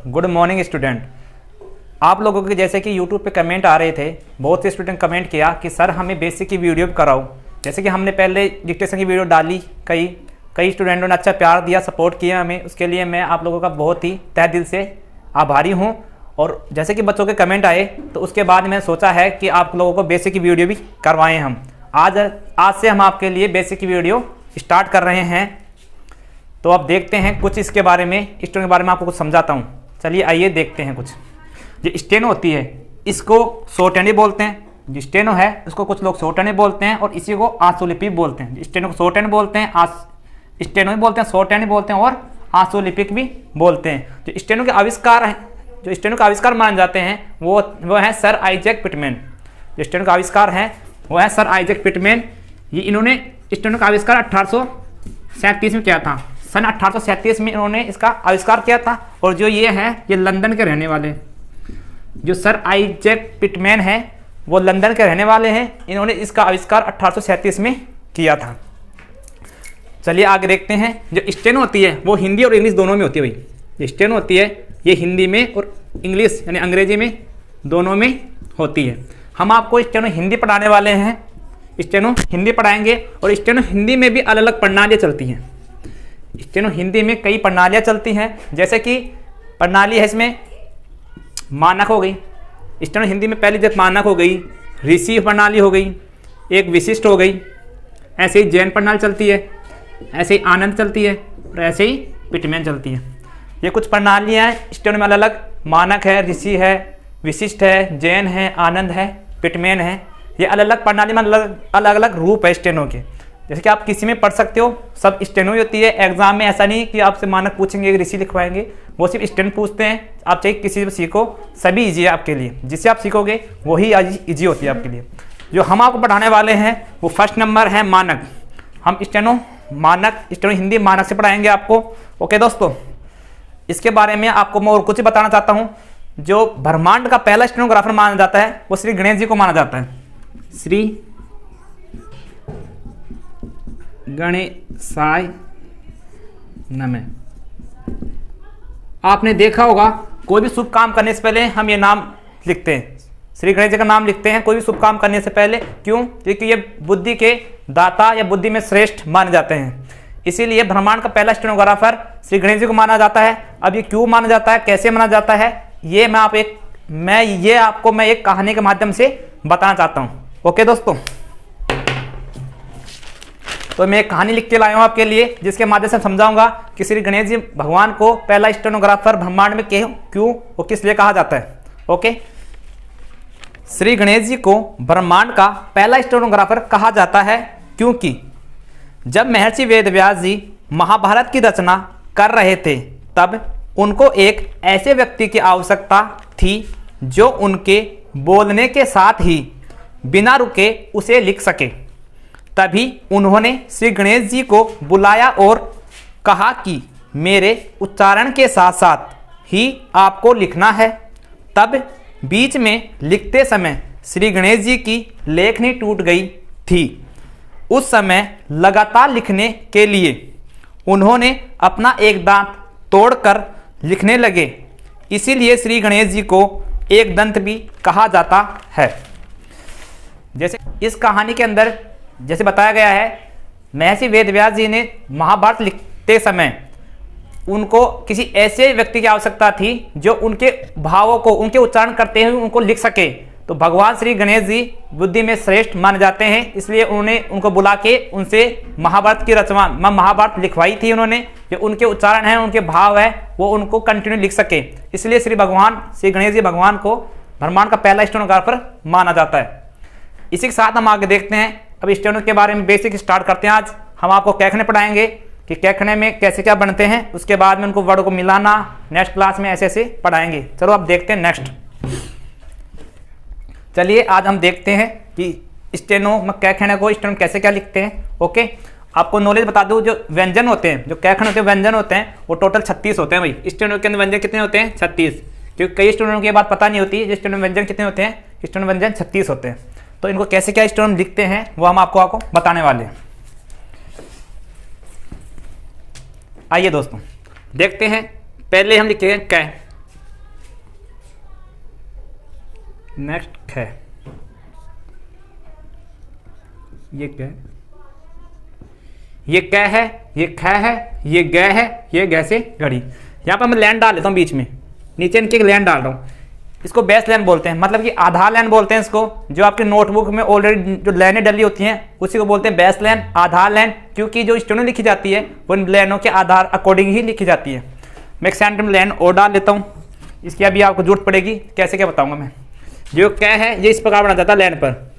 Good morning student. आप लोगों के जैसे कि यूट्यूब पे कमेंट आ रहे थे, बहुत से स्टूडेंट कमेंट किया कि सर हमें बेसिक की वीडियो कराओ। जैसे कि हमने पहले डिक्टेशन की वीडियो डाली, कई स्टूडेंटों ने अच्छा प्यार दिया, सपोर्ट किया हमें, उसके लिए मैं आप लोगों का बहुत ही तहे दिल से आभारी हूँ। और जैसे कि बच्चों के कमेंट आए तो उसके बाद मैंने सोचा है कि आप लोगों को बेसिक की वीडियो भी करवाएं हम। आज से हम आपके लिए बेसिक की वीडियो स्टार्ट कर रहे हैं। तो अब देखते हैं कुछ इसके बारे में, स्टेनो के बारे में आपको कुछ समझाता हूँ। चलिए आइए देखते हैं कुछ। जो स्टेनो होती है इसको शॉर्ट हैंड बोलते हैं। जो स्टेनो है उसको कुछ लोग शॉर्ट हैंड बोलते हैं और इसी को आंसुलिपि बोलते हैं। स्टेनो को शॉर्ट हैंड बोलते हैं, स्टेनो भी बोलते हैं, शॉर्ट हैंड बोलते हैं और आंसुलिपिक भी बोलते हैं। जो स्टेनो के आविष्कार हैं, जो स्टेनो का आविष्कार माने जाते हैं वो है सर आइजैक पिटमैन। जो स्टेनो का आविष्कार है वो है सर आइजैक पिटमैन। ये इन्होंने स्टेनो का आविष्कार 1837 में किया था। सन 1837 में इन्होंने इसका आविष्कार किया था। और जो ये है ये लंदन के रहने वाले, जो सर आइजैक पिटमैन है वो लंदन के रहने वाले हैं। इन्होंने इसका आविष्कार 1837 में किया था। चलिए आगे देखते हैं। जो स्टेनो होती है वो हिंदी और इंग्लिश दोनों में होती है भाई। जो स्टेनो होती है ये हिंदी में और इंग्लिश यानी अंग्रेजी में दोनों में होती है। हम आपको स्टेनो हिंदी पढ़ाने वाले हैं, स्टेनो हिंदी पढ़ाएंगे। और स्टेनो हिंदी में भी अलग अलग प्रणालियाँ चलती हैं। स्टेनो हिंदी में कई प्रणालियाँ चलती हैं, जैसे कि प्रणाली है इसमें मानक हो गई। स्टेनो हिंदी में पहली जब मानक हो गई, रिसीव प्रणाली हो गई, एक विशिष्ट हो गई, ऐसे ही जैन प्रणाली चलती है, ऐसे ही आनंद चलती है और ऐसे ही पिटमैन चलती है। ये कुछ प्रणालियाँ हैं स्टेनो में अलग अलग, मानक है, ऋषि है, विशिष्ट है, जैन है, आनंद है, पिटमैन है। ये अलग अलग प्रणाली में अलग अलग रूप है स्टेनो के। जैसे कि आप किसी में पढ़ सकते हो, सब स्टेनो ही होती है। एग्जाम में ऐसा नहीं कि आपसे मानक पूछेंगे, ऋषि लिखवाएंगे, वो सिर्फ स्टेनो पूछते हैं। आप चाहे किसी से सीखो, सभी ईजी है आपके लिए। जिससे आप सीखोगे वही ईजी होती है आपके लिए। जो हम आपको पढ़ाने वाले हैं वो फर्स्ट नंबर है मानक। हम स्टेनो मानक, स्टेनो हिंदी मानक से पढ़ाएंगे आपको। ओके दोस्तों, इसके बारे में आपको मैं और कुछ बताना चाहता हूँ। जो ब्रह्मांड का पहला स्टेनोग्राफर माना जाता है वो श्री गणेश जी को माना जाता है। श्री गणेशाय नमः। आपने देखा होगा कोई भी शुभ काम करने से पहले हम ये नाम लिखते हैं, श्री गणेश जी का नाम लिखते हैं कोई भी शुभ काम करने से पहले। क्यों? क्योंकि ये बुद्धि के दाता या बुद्धि में श्रेष्ठ माने जाते हैं। इसीलिए ब्रह्मांड का पहला स्टेनोग्राफर श्री गणेश जी को माना जाता है। अब ये क्यों माना जाता है, कैसे माना जाता है, ये मैं आपको एक कहानी के माध्यम से बताना चाहता हूँ। ओके दोस्तों, तो मैं एक कहानी लिख के लाया हूँ आपके लिए, जिसके माध्यम से समझाऊंगा कि श्री गणेश जी भगवान को पहला स्टेनोग्राफर ब्रह्मांड में क्यों और किस लिए कहा जाता है। ओके, श्री गणेश जी को ब्रह्मांड का पहला स्टेनोग्राफर कहा जाता है क्योंकि जब महर्षि वेदव्यास जी महाभारत की रचना कर रहे थे तब उनको एक ऐसे व्यक्ति की आवश्यकता थी जो उनके बोलने के साथ ही बिना रुके उसे लिख सके। तभी उन्होंने श्री गणेश जी को बुलाया और कहा कि मेरे उच्चारण के साथ साथ ही आपको लिखना है। तब बीच में लिखते समय श्री गणेश जी की लेखनी टूट गई थी। उस समय लगातार लिखने के लिए उन्होंने अपना एक दांत तोड़कर लिखने लगे। इसीलिए श्री गणेश जी को एक दंत भी कहा जाता है। जैसे इस कहानी के अंदर जैसे बताया गया है, महर्षि वेदव्यास जी ने महाभारत लिखते समय उनको किसी ऐसे व्यक्ति की आवश्यकता थी जो उनके भावों को, उनके उच्चारण करते हुए उनको लिख सके। तो भगवान श्री गणेश जी बुद्धि में श्रेष्ठ माने जाते हैं, इसलिए उन्होंने उनको बुला के उनसे महाभारत की रचना महाभारत लिखवाई थी। उन्होंने जो उनके उच्चारण हैं, उनके भाव है, वो उनको कंटिन्यू लिख सके। इसलिए श्री गणेश जी भगवान को ब्रह्मांड का पहला स्टेनोग्राफर माना जाता है। इसी के साथ हम आगे देखते हैं। अब स्टेनो के बारे में बेसिक स्टार्ट करते हैं। आज हम आपको कैखने पढ़ाएंगे कि कैखने में कैसे क्या बनते हैं, उसके बाद में उनको वर्ड को मिलाना नेक्स्ट क्लास में ऐसे ऐसे पढ़ाएंगे। चलो अब देखते हैं नेक्स्ट। चलिए आज हम देखते हैं कि स्टेनो में कैखने को स्टेनो कैसे क्या लिखते हैं। ओके, आपको नॉलेज बता दूं, जो व्यंजन होते हैं, जो कैखने होते हैं व्यंजन होते हैं, वो टोटल 36 होते हैं भाई। स्टेनो के अंदर व्यंजन कितने होते हैं? 36। क्योंकि कई स्टूडेंटों को ये बात पता नहीं होती है स्टेनो व्यंजन कितने होते हैं। स्टेनो व्यंजन 36 होते हैं। तो इनको कैसे क्या स्टेनो लिखते हैं वो हम आपको बताने वाले हैं। आइए दोस्तों देखते हैं। पहले हम लिखेंगे कै, नेक्स्ट ख, ये क्या है, ये क है, ये ख है, ये ग है, ये ग से घड़ी। यहाँ पर मैं लाइन डाल लेता हूँ बीच में, नीचे इनके एक लाइन डाल रहा हूँ। इसको बेस लाइन बोलते हैं, मतलब कि आधार लाइन बोलते हैं इसको। जो आपके नोटबुक में ऑलरेडी जो लाइनें डली होती हैं उसी को बोलते हैं बेस लाइन, आधार लाइन, क्योंकि जो स्टोन लिखी जाती है वो इन लाइनों के आधार अकॉर्डिंग ही लिखी जाती है। मैं एक सेंटर में लाइन और डाल लेता हूँ, इसकी अभी आपको जरूरत पड़ेगी, कैसे क्या बताऊँगा मैं। जो क्या है ये इस प्रकार बना जाता है लाइन पर,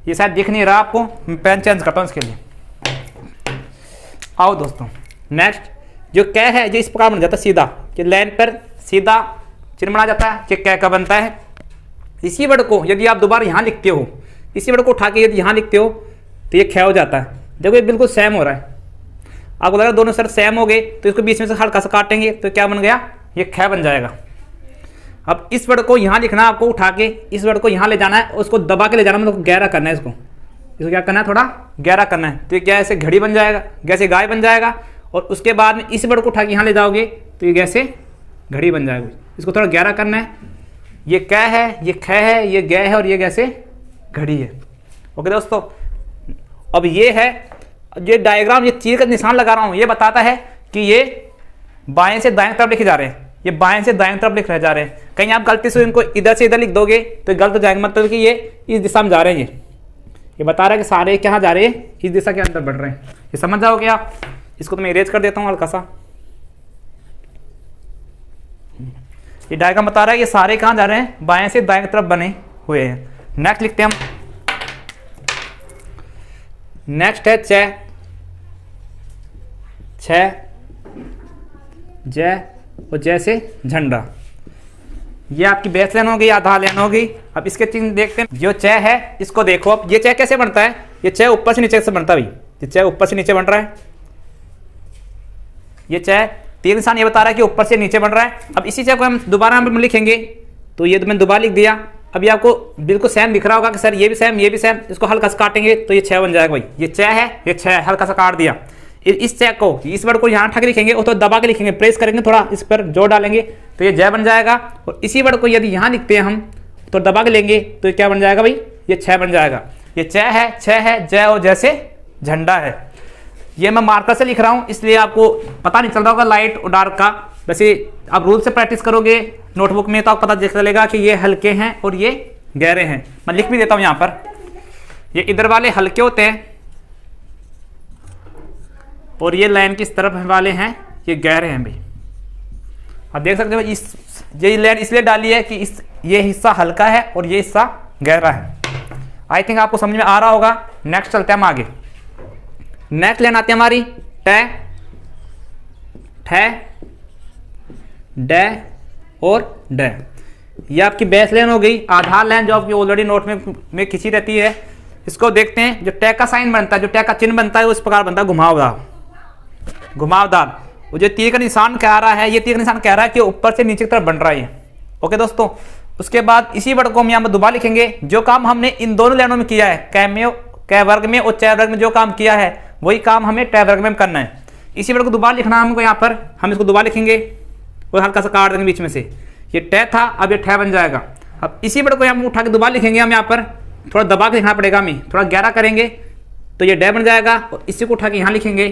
ये शायद दिख नहीं रहा आपको, मैं पेन चेंज करता हूँ इसके लिए। आओ दोस्तों, नेक्स्ट जो कै है जो इस प्रकार बन जाता है सीधा, कि लाइन पर सीधा चिन्ह बना जाता है, कि कै का बनता है। इसी वर्ड को यदि आप दोबारा यहाँ लिखते हो, इसी वर्ड को उठा के यदि यहाँ लिखते हो तो ये ख हो जाता है। देखो ये बिल्कुल सेम हो रहा है, आपको लग रहा है दोनों सर सेम हो गए, तो इसको बीच में से हल्का सा काटेंगे तो क्या बन गया, ये ख बन जाएगा। अब इस वर्ड को यहाँ लिखना है आपको, उठा के इस वर्ड को यहाँ ले जाना है, उसको दबा के ले जाना, मतलब गहरा करना है इसको क्या करना है, थोड़ा गहरा करना है। तो ये क्या ऐसे घड़ी बन जाएगा, जैसे गाय बन जाएगा। और उसके बाद में इस वर्ड को उठा के यहाँ ले जाओगे तो ये जैसे घड़ी बन जाएगी। इसको थोड़ा गहरा करना है, ये क है, ये ख है, ये ग है और ये कैसे घड़ी है। ओके दोस्तों, अब ये है, ये डायग्राम, ये तीर का निशान लगा रहा हूँ, ये बताता है कि ये बाएं से दाएं तरफ लिखे जा रहे हैं, ये बाएं से दाएं तरफ लिखे जा रहे हैं। कहीं आप गलती से इनको इधर से इधर लिख दोगे तो गलत हो जाएगा, मतलब कि ये इस दिशा में जा रहे हैं। ये बता रहा है कि सारे कहाँ जा रहे हैं, इस दिशा के अंदर बढ़ रहे हैं। ये समझ जाओगे आप। इसको तो मैं इरेज कर देता हूँ हल्का सा। ये डायग्राम बता रहा है कि सारे कहाँ जा रहे हैं, बाएं से दाएं तरफ बने हुए हैं। नेक्स्ट लिखते हैं हम, नेक्स्ट है च, जय और जैसे झंडा। ये आपकी बेस लाइन होगी, आधार लाइन होगी। अब इसके चिन्ह देखते हैं। जो च है इसको देखो, अब ये च कैसे बनता है, ये च ऊपर से नीचे से बनता है भाई, ये च ऊपर से नीचे बन रहा है। ये च तीन निशान ये बता रहा है कि ऊपर से नीचे बन रहा है। अब इसी च को हम दोबारा हम लिखेंगे तो ये तो मैंने दोबारा लिख दिया। अभी आपको बिल्कुल सेम दिख रहा होगा कि सर ये भी सेम, ये भी सेम। इसको हल्का सा काटेंगे तो ये छ बन जाएगा भाई। ये च है, ये छ है, हल्का सा काट दिया। इस चेक को, इस वर्ड को यहाँ उठा के लिखेंगे और तो दबा के लिखेंगे, प्रेस करेंगे, थोड़ा इस पर जोर डालेंगे तो ये जय बन जाएगा। और इसी वर्ड को यदि यहाँ लिखते हैं हम तो दबा के लेंगे तो ये क्या बन जाएगा भाई, ये छह बन जाएगा। ये च है, छ है, जय और जैसे झंडा है। ये मैं मार्कर से लिख रहा हूँ इसलिए आपको पता नहीं चल रहा होगा लाइट और डार्क का। वैसे आप रूल से प्रैक्टिस करोगे नोटबुक में तो आपको पता चलेगा कि ये हल्के हैं और ये गहरे हैं। मैं लिख भी देता हूँ यहाँ पर, ये इधर वाले हल्के होते हैं और ये लाइन किस तरफ वाले हैं, ये गहरे हैं भाई। आप देख सकते हो ये लाइन इसलिए डाली है कि ये हिस्सा हल्का है और ये हिस्सा गहरा है। आई थिंक आपको समझ में आ रहा होगा। नेक्स्ट चलते हैं हम आगे। नेक्स्ट लाइन आती है हमारी ट, ठ, ड और ड। ये आपकी बेस लाइन हो गई, आधार लाइन जो आपकी ऑलरेडी नोट में खिंची रहती है। इसको देखते हैं, जो ट का साइन बनता है, जो ट का चिन्ह बनता है, वो इस प्रकार बनता है घुमावदार। घुमावदार। वो जो तीर का निशान कह रहा है, ये तीर का निशान कह रहा है कि ऊपर से नीचे की तरफ बन रहा है। ओके दोस्तों, उसके बाद इसी वर्ड को हम यहाँ पर दोबारा लिखेंगे। जो काम हमने इन दोनों लाइनों में किया है, कै वर्ग में और च वर्ग में जो काम किया है वही काम हमें ट वर्ग में करना है। इसी वर्ड को दोबारा लिखना हमको, यहाँ पर हम इसको दोबारा लिखेंगे और हल्का सा काट देंगे बीच में से। ये ट था, अब ये ठ बन जाएगा। अब इसी वर्ड को यहाँ उठा के दोबारा लिखेंगे हम, यहाँ पर थोड़ा दबा के लिखना पड़ेगा हमें, थोड़ा गहरा करेंगे तो ये ड बन जाएगा। और इसी को उठा के यहाँ लिखेंगे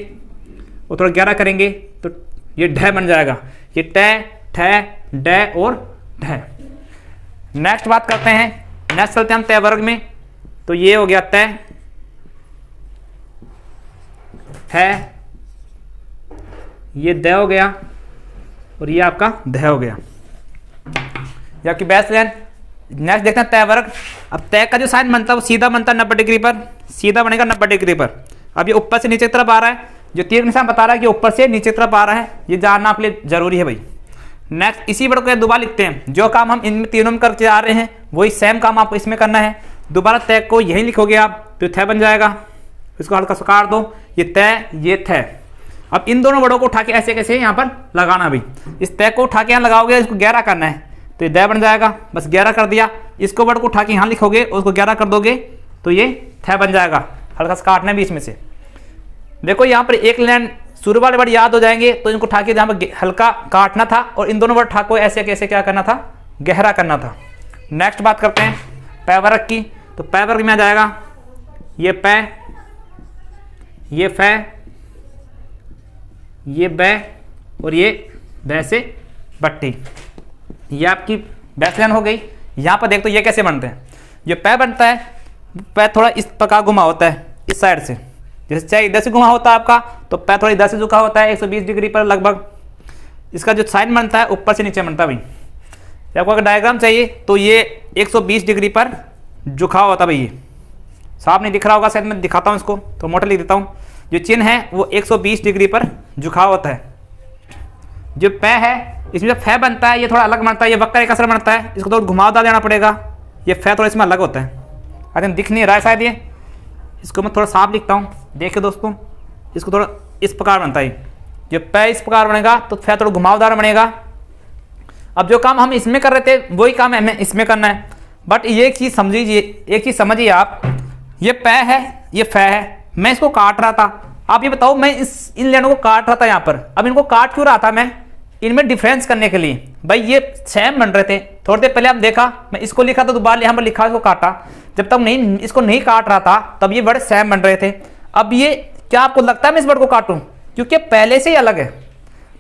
और थोड़ा गहरा करेंगे तो ये ढ बन जाएगा। ये ट, ठ, ड और ढ। नेक्स्ट बात करते हैं, नेक्स्ट चलते हैं हम तय वर्ग में। तो ये हो गया तय, है, ये द हो गया और ये आपका ध हो गया, ये आपकी बेस लाइन। नेक्स्ट देखते हैं तय वर्ग। अब तय का जो साइन बनता है वो सीधा बनता है 90 डिग्री पर, सीधा बनेगा 90 डिग्री पर। अब ये ऊपर से नीचे की तरफ आ रहा है, जो तीर निशान बता रहा है कि ऊपर से नीचे की तरफ आ रहा है, ये जानना आपके लिए जरूरी है भाई। नेक्स्ट इसी वर्ड को दोबारा लिखते हैं। जो काम हम इन तीनों में करके आ रहे हैं वही सेम काम आपको इसमें करना है। दोबारा तय को यही लिखोगे आप तो थ बन जाएगा। इसको हल्का सा काट दो, ये तय, ये थ। अब इन दोनों वर्डों को उठा के ऐसे कैसे यहाँ पर लगाना भाई। इस तय को उठा के यहाँ लगाओगे, इसको गहरा करना है तो ये द बन जाएगा, बस गहरा कर दिया। इसको वर्ड को उठा के यहाँ लिखोगे और उसको गहरा कर दोगे तो ये थ बन जाएगा। हल्का सा काटना है बीच में से। देखो यहाँ पर एक लाइन शुरू वाले वर्ड याद हो जाएंगे तो इनको उठा के जहाँ पर हल्का काटना था और इन दोनों वर्ड उठा को ऐसे कैसे क्या करना था, गहरा करना था। नेक्स्ट बात करते हैं पै वर्ग की। तो पै वर्ग में आ जाएगा ये पै, ये फै, ये बै और ये बै से बट्टी। ये आपकी बैसलाइन हो गई। यहाँ पर देख तो ये कैसे बनते हैं। ये पै बनता है, पै थोड़ा इस प्रकार घुमा होता है इस साइड से, जैसे चाहे इधर से घुमा होता है आपका, तो पै थोड़ा इधर से झुका होता है 120 डिग्री पर लगभग। इसका जो साइन बनता है ऊपर से नीचे बनता है भाई। आपको अगर डायग्राम चाहिए तो ये 120 डिग्री पर झुका होता है भाई। ये साफ नहीं दिख रहा होगा शायद, मैं दिखाता हूँ इसको, तो मोटा लिख देता हूँ। जो चिन्ह है वो 120 डिग्री पर झुका होता है। जो पै है इसमें जो फै बनता है ये थोड़ा अलग बनता है, ये वक्र एक असर बनता है, इसको थोड़ा घुमावदार देना पड़ेगा। ये फै थोड़ा इसमें अलग होता है, अरे दिख नहीं रहा है शायद ये, इसको मैं थोड़ा साफ लिखता हूँ। देखिए दोस्तों, इसको थोड़ा इस प्रकार बनता है। जो पै इस प्रकार बनेगा तो फै थोड़ा घुमावदार बनेगा। अब जो काम हम इसमें कर रहे थे वही काम हमें इसमें करना है। बट ये एक चीज़ समझिए, एक चीज़ समझिए आप, ये पै है ये फै है, मैं इसको काट रहा था। आप ये बताओ, मैं इन लाइनों को काट रहा था यहाँ पर, अब इनको काट क्यों रहा था मैं? इनमें डिफरेंस करने के लिए। भाई ये सेम बन रहे थे, थोड़ी देर पहले हम देखा, मैं इसको लिखा तो दोबारा यहाँ पर लिखा, इसको काटा। जब तक नहीं इसको नहीं काट रहा था तब ये वर्ड सेम बन रहे थे। अब ये क्या आपको लगता है मैं इस वर्ड को काटूं? क्योंकि पहले से ही अलग है।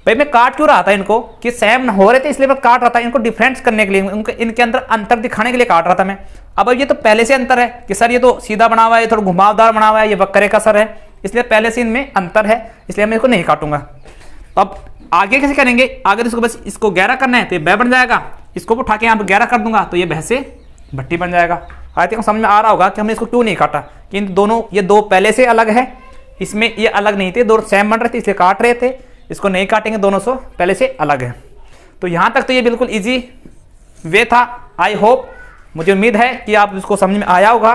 भाई मैं काट क्यों रहा था इनको कि सेम हो रहे थे, इसलिए मैं काट रहा था इनको डिफरेंस करने के लिए, इनके अंदर अंतर दिखाने के लिए काट रहा था मैं। अब ये तो पहले से अंतर है कि सर ये तो सीधा बना हुआ है, ये थोड़ा घुमावदार बना हुआ है, ये वक्रे का सर है, इसलिए पहले से इनमें अंतर है, इसलिए मैं इसको नहीं काटूंगा। अब आगे कैसे करेंगे? आगे तो इसको बस इसको 11 करना है तो ये बै बन जाएगा, इसको उठा के यहाँ पर 11 कर दूंगा तो ये भै से भट्टी बन जाएगा। आई थिंक समझ में आ रहा होगा कि हमने इसको क्यों नहीं काटा, कि दोनों ये दो पहले से अलग है, इसमें ये अलग नहीं थे, दोनों सेम बन रहे थे इसलिए काट रहे थे। इसको नहीं काटेंगे, दोनों सो पहले से अलग है। तो यहाँ तक तो ये बिल्कुल इजी वे था। आई होप, मुझे उम्मीद है कि आप इसको समझ में आया होगा।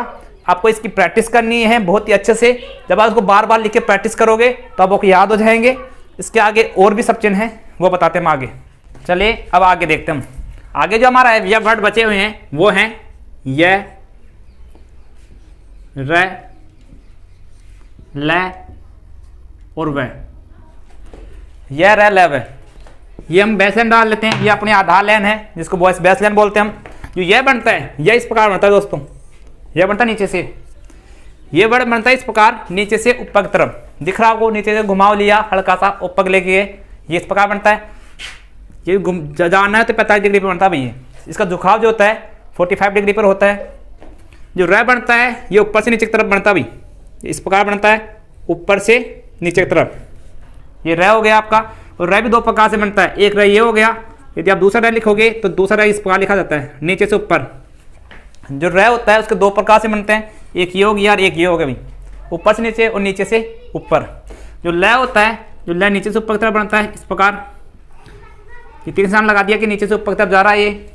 आपको इसकी प्रैक्टिस करनी है बहुत ही अच्छे से। जब आप इसको बार बार लिख के प्रैक्टिस करोगे तो आपको याद हो जाएंगे। इसके आगे और भी सब चिन्ह हैं, वो बताते हैं हम आगे। चलिए अब आगे देखते हैं। आगे जो हमारा है यह वर्ड बचे हुए हैं वो हैं य, र, ल और व। यह र ल व, ये हम बेसलाइन डाल लेते हैं। ये अपनी आधार लाइन है जिसको बेसलाइन बोलते हैं हम। जो यह बनता है यह इस प्रकार बनता है दोस्तों, यह बनता है नीचे से, ये वर्ड बनता है इस प्रकार नीचे से ऊपर की तरफ। दिख रहा होगा, नीचे से घुमाव लिया हल्का सा ऊपर ले गए, ये इस प्रकार बनता है। ये जाना है तो 45 डिग्री पर बनता है भैया। इसका झुकाव जो होता है 45 डिग्री पर होता है। जो र बनता है ये ऊपर से नीचे की तरफ बनता है भाई, इस प्रकार बनता है ऊपर से नीचे की तरफ। ये र हो गया आपका। और र भी दो प्रकार से बनता है, एक र ये हो गया, यदि आप दूसरा र लिखोगे तो दूसरा र इस प्रकार लिखा जाता है नीचे से ऊपर। जो र होता है उसके दो प्रकार से बनते हैं, एक ये हो गया और एक ये हो गया भाई, ऊपर से नीचे और नीचे से ऊपर। जो ल होता है, जो ल नीचे से ऊपर की तरफ बनता है इस प्रकार, ये तीन निशान लगा दिया कि नीचे से ऊपर की तरफ जा रहा है ये।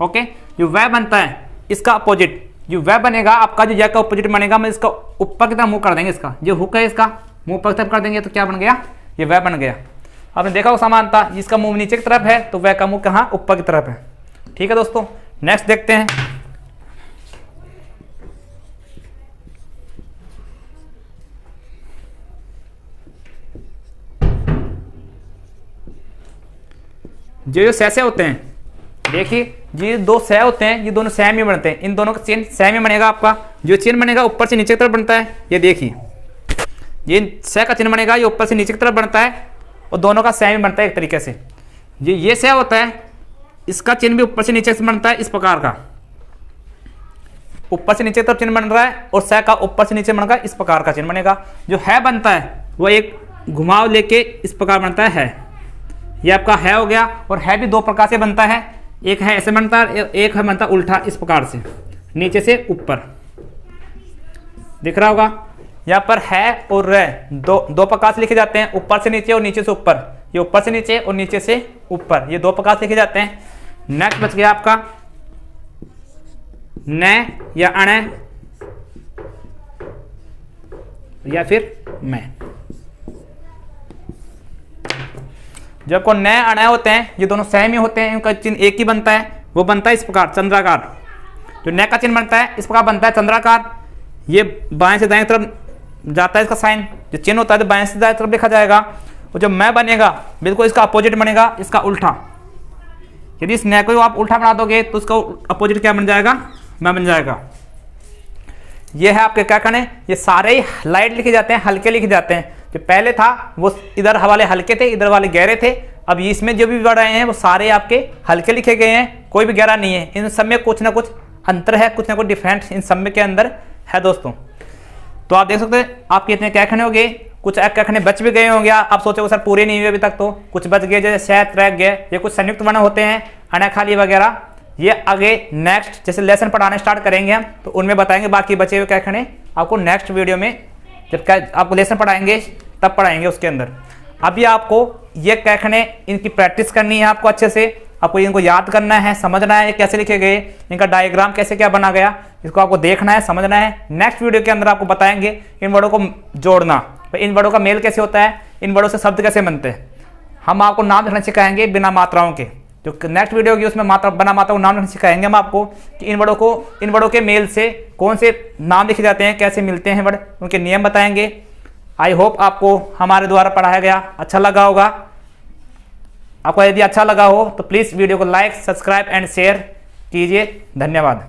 ओके। जो वह बनता है इसका अपोजिट, जो वह बनेगा आपका, जो यह का अपोजिट बनेगा, मैं इसका ऊपर की तरफ मुंह कर देंगे। इसका जो हुक है इसका मुंह ऊपर की तरफ कर देंगे तो क्या बन गया? ये वह बन गया। आपने देखा वो समानता, जिसका मुंह नीचे की तरफ है तो वह का मुंह कहाँ? ऊपर की तरफ है। ठीक है दोस्तों, नेक्स्ट देखते हैं। जो सैसे होते हैं, देखिए ये दो सह होते हैं, ये दोनों सेम ही बनते हैं। इन दोनों का चिन्ह सेम ही बनेगा आपका। जो चिन्ह बनेगा ऊपर से नीचे की तरफ बनता है, ये देखिए ये सह का चिन्ह बनेगा, ये ऊपर से नीचे की तरफ बनता है और दोनों का सेम ही बनता है एक तरीके से। ये सह होता है, इसका चिन्ह भी ऊपर से नीचे से बनता है इस प्रकार का, ऊपर से नीचे की तरफ चिन्ह बन रहा है, और सह का ऊपर से नीचे बनेगा इस प्रकार का चिन्ह बनेगा। जो है बनता है वो एक घुमाव लेके इस प्रकार बनता है। ये आपका है हो गया। और है भी दो प्रकार से बनता है, एक है ऐसे बनता है, एक है बनता उल्टा इस प्रकार से नीचे से ऊपर। दिख रहा होगा यहाँ पर है और र दो प्रकार से लिखे जाते हैं, ऊपर से नीचे और नीचे से ऊपर। ये ऊपर से नीचे और नीचे से ऊपर, ये दो प्रकार से लिखे जाते हैं। नेक्स्ट बच गया आपका न या अण या फिर मैं। जब को नए अणय होते हैं ये दोनों सेम ही होते हैं, इनका चिन्ह एक ही बनता है, वो बनता है इस प्रकार चंद्राकार। जो नए का चिन्ह बनता है इस प्रकार बनता है चंद्राकार। ये बाएं से दाएं तरफ जाता है इसका साइन, जो चिन्ह होता है तो बाएं से दाएं तरफ लिखा जाएगा। और जब मैं बनेगा बिल्कुल इसका अपोजिट बनेगा, इसका उल्टा। यदि इस न को आप उल्टा बना दोगे तो उसका अपोजिट क्या बन जाएगा, मैं बन जाएगा। ये है आपके क्या कहने, ये सारे ही लाइट लिखे जाते हैं, हल्के लिखे जाते हैं। जो पहले था वो इधर वाले हल्के थे, इधर वाले गहरे थे। अब इसमें जो भी वर्ड आए हैं वो सारे आपके हल्के लिखे गए हैं, कोई भी गहरा नहीं है। इन सब में कुछ ना कुछ अंतर है, कुछ ना कुछ डिफरेंट इन सब में के अंदर है दोस्तों। तो आप देख सकते हैं आपके इतने क्या कहने हो गए, कुछ क्या कहने बच भी गए होंगे। आप सोचोगे सर पूरे नहीं हुए अभी तक, तो कुछ बच गए जैसे शहद रह गए, ये कुछ संयुक्त वर्ण होते हैं, अनाखाली वगैरह। ये आगे नेक्स्ट जैसे लेसन पढ़ाने स्टार्ट करेंगे हम तो उनमें बताएंगे बाकी बचे हुए क्या कहने आपको नेक्स्ट वीडियो में, जब क्या आपको लेसन पढ़ाएंगे तब पढ़ाएंगे उसके अंदर। अभी आपको ये क्या कहने इनकी प्रैक्टिस करनी है, आपको अच्छे से आपको इनको याद करना है, समझना है कैसे लिखे गए, इनका डायग्राम कैसे क्या बना गया, इसको आपको देखना है, समझना है। नेक्स्ट वीडियो के अंदर आपको बताएंगे इन वर्डों को जोड़ना, इन वर्डों का मेल कैसे होता है, इन वर्डों से शब्द कैसे बनते हैं। हम आपको नाम लिखना सिखाएंगे बिना मात्राओं के, जो नेक्स्ट वीडियो होगी उसमें मात्रा बना मात्राओं को नाम लिखना सिखाएंगे हम आपको कि इन वर्डों के मेल से कौन से नाम लिखे जाते हैं, कैसे मिलते हैं वर्ड, उनके नियम बताएंगे। आई होप आपको हमारे द्वारा पढ़ाया गया अच्छा लगा होगा। आपको यदि अच्छा लगा हो तो प्लीज़ वीडियो को लाइक, सब्सक्राइब एंड शेयर कीजिए। धन्यवाद।